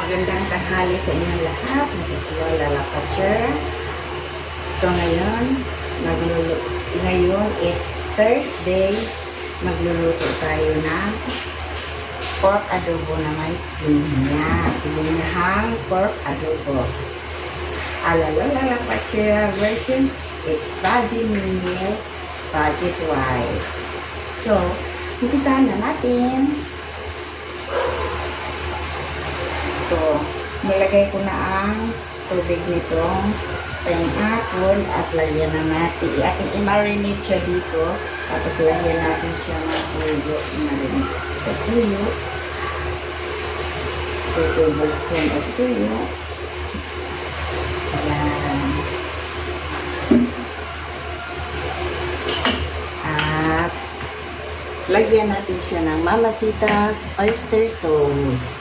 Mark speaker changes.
Speaker 1: Magandang tanghali sa inyong lahat. Mrs. Lola Lapachera. So ngayon it's Thursday. Magluluto tayo ng pork adobo na may pinya. Pinyahang pork adobo. Ala Lola Lapachera version. It's budget meal, budget wise. So, umpisahan na natin. Ito, nilagay ko na ang tubig nitong pineapple at lagyan na natin. Ating i-marinate siya dito. Tapos lagyan natin siya ng tuyo. I-marinate sa tuyo. 2 tablespoon of tuyo. Ayan. At lagyan natin siya ng Mamacita's oyster sauce.